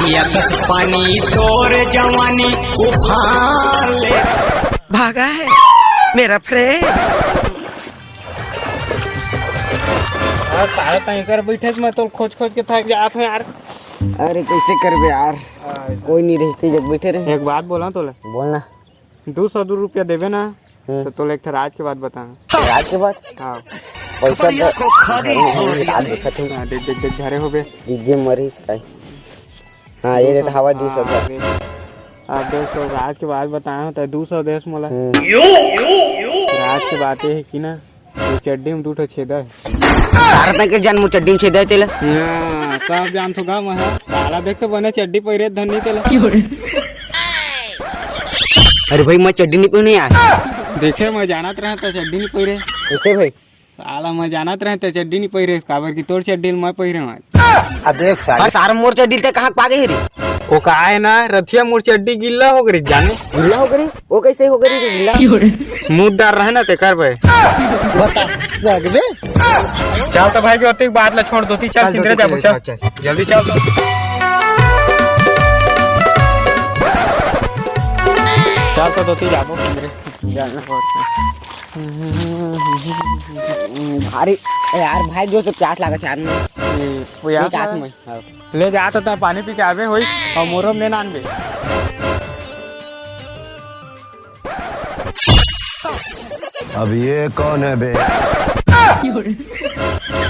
यकस पानी तोर जवानी उफान ले। भागा है मेरा फ्रेंड। तारा तैकर बैठे मैं तो खोज खोज के थक जात हूँ यार। अरे कैसे करबे यार, कोई नहीं रहते जब बैठे रहे। एक बात बोला तोले, बोलना। 200 रुपया देवे ना तो तोले एक राज के बाद बताना। रात के बाद? हाँ पैसा देख घरे हो बे डीजे मरीज का। हाँ ये देता हवा 200 का। अब दोस्तों राज के बाद बताया होता है 200 देश मोला। राज के बात है कि ना ये चड्डी में 2 छेदा है। सारा तक के जान मु चड्डी में छेदा तेला। हां सब जान तो गा मैं साला देख के बने चड्डी पहिरे धन्नी तेला। अरे भाई मैं चड्डी नहीं पहने यार। देखे मैं जानत रहा था चड्डी नहीं पहिरे। कैसे भाई? साला मैं जानत रहा था चड्डी नहीं पहिरे, काबर की तोर चड्डी मैं पहिरे हूं। अब देख सारा मोर चड्डी ते कहां पागे रे? वो का है ना रथिया मोर चड्डी गिल्ला हो गई जाने। गिल्ला हो गई? वो कैसे हो गई रे गिल्ला? मुद्दार रहे ना ते कर भाई बता सकबे। चल तो भाई के ओती बात ला छोड़ दोती। चल किंदरे जाबो, चल जल्दी चल। चल तो दोती जाबो किंदरे जाना भारी यार भाई जो तो प्यास लगा चार में वो यार ले जा तो पानी पी के आवे होई और मोरम ले ना आनबे। अब ये कौन है बे?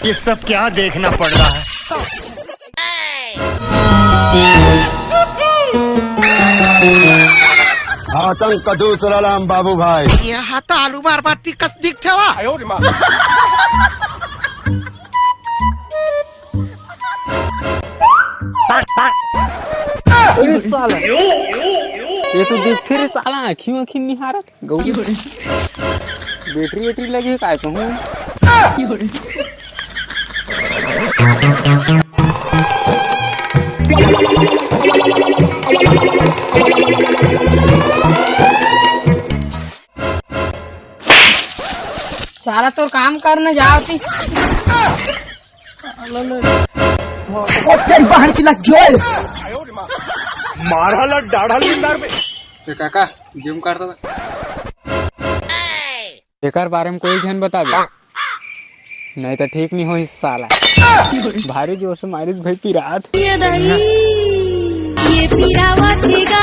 ये सब क्या देखना पड़ रहा है? आतंक का दूसरा नाम बाबू भाई। यहाँ तो आलू बार बार टिकस दिखते हुआ। साला ये तो देख फिर साला आँखी आँखी निहारत गौरी बैटरी वेटरी लगी है काय कहूँ। सारा तो काम करने जाती बाहर की लग जोल मारा डाढ़ा लिंदार पे काका जिम कर दो। एकर बारे में कोई जन बता दे नहीं तो ठीक नहीं हो इस साला। भारी जोर से मारित भाई पिरात ये पिरावा थेगा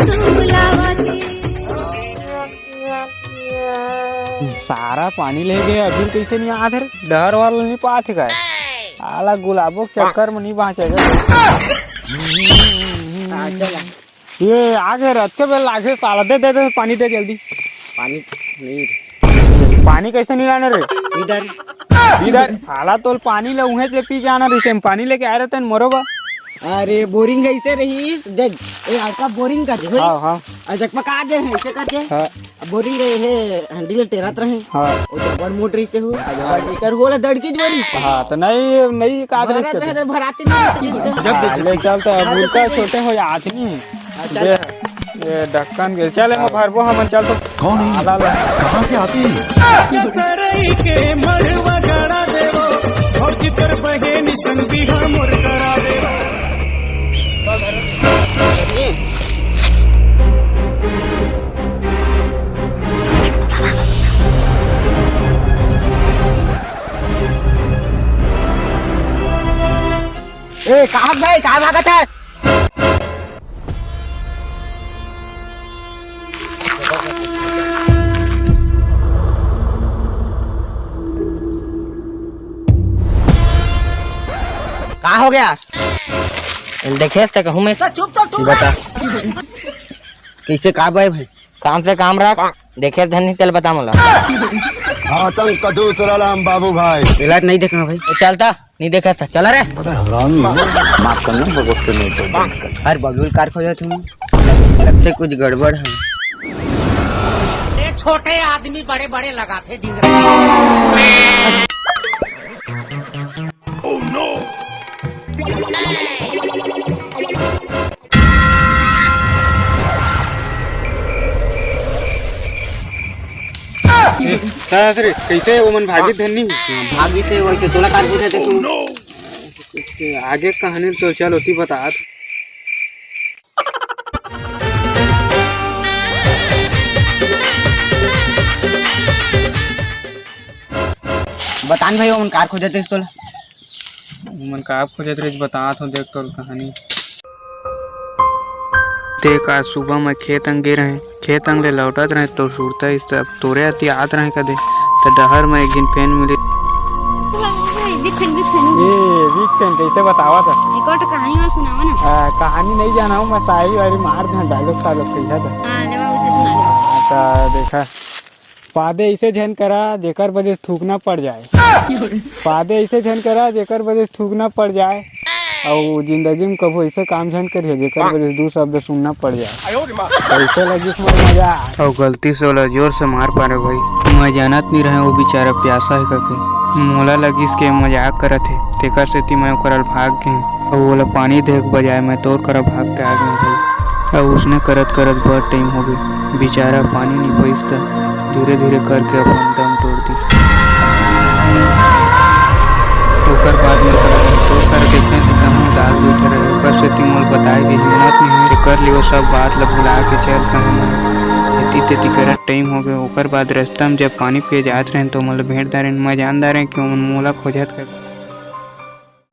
सुलावा थे। सारा पानी ले गए अभी कैसे नहीं आधर डर वाला नहीं पाते का आला गुलाबो चक्कर में नहीं पहुंचेगा। ये आगे रथ के बेल आगे साला दे पानी दे जल्दी। पानी नहीं, पानी कैसे नहीं लाने रे? इधर साला तो पानी ले उहे से पी के आना रही। पानी लेके आए रहते मरोबा। अरे बोरिंग कैसे रही देख ए आका बोरिंग का दे। हां हां अजक पका दे है ऐसे करके। हां बोरिंग रे है हैंडल टेरात रहे। हां ओ तो बड़ मोटर से हो और एकर होला दड़की जोरी। हां तो नहीं कादर से भराते नहीं जब ले चलता है बुलका छोटे हो आदमी ये ढक्कन के चले मैं भरबो हम चल तो। कौन है? कहाँ से आती है? सरई के मड़वा गड़ा देवो भौजी कर बहेन संग बिहा मोर करा देवो। ए कहाँ गए, कहाँ भागत है? कहाँ हो गया? देखे थे कहूँ मैं बता कैसे कहा भाई? काम से काम रख देखे धनी तेल बता मोला। आतंक का दूसरा नाम बाबू भाई। इलाज नहीं देखना भाई। चलता नहीं देखा था चला रे। माफ करना बगोट से नहीं तो हर बगुल कार खोजा तुम लगते कुछ गड़बड़ है। छोटे आदमी बड़े बड़े लगाते कैसे वो मन भागी धनी भागी से वैसे तोला कार पूछे थे तुम आगे कहानी तो चल होती बता। बतान भाई उन कार खोजते तो मन का आप खोजत रही बता तो देख तो कहानी देख। आज सुबह में खेत अंगे रहे, खेत अंगले लौटत रहे तो सुरता इस सब तोरे आती आत रहे कदे तो डहर में एक दिन फैन मिले। वीक कैसे बतावा था कहानी में सुनावा ना। कहानी नहीं जाना हूँ मैं शायरी वारी मार दूँ डायलॉग सालोग कैसा था। हाँ लेवा उसे सुना दे। देखा पादे ऐसे झन करा जेकर वजह से थूकना पड़ जाए। पादे ऐसे झन करा जेकर वजह से थूकना पड़ जाए और जिंदगी में कभी ऐसे काम झन करिए जेकर वजह से दो शब्द सुनना पड़ जाए। ऐसे लगी मजा और गलती से वाला जोर से मार पा रहे भाई। मैं जानत नहीं रहे वो बेचारा प्यासा है करके मोला लगी इसके मजाक करत है तेकर से मैं करल भाग गए और वो पानी देख बजाय मैं तोड़ कर भाग के आ गए भाई। और उसने करत करत बहुत टाइम हो गई बेचारा पानी नहीं पैसता धीरे धीरे करके अपन दम तोड़ दी। ओकर बाद में तो सर देखने से तम उदास बैठे रहे ओकर से तिमोल बताए कि हिम्मत नहीं है कर लियो सब बात ला भुला के चल कहीं मैं इतनी तेती करत टाइम हो गए। ओकर बाद रास्ता में जब पानी पिए जात रहे तो मतलब भेंटदार मैं जानदार है कि मोला खोजत कर।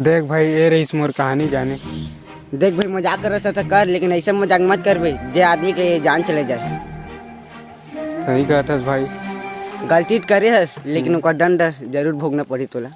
देख भाई ये रही मोर कहानी जाने। देख भाई मजाक कर रहा था कर लेकिन ऐसा मजाक मत कर भाई जे आदमी के जान चले जाए। सही कहत भाई गलती करे हस लेकिन ओकर दंड जरूर भोगना पड़ी तोला।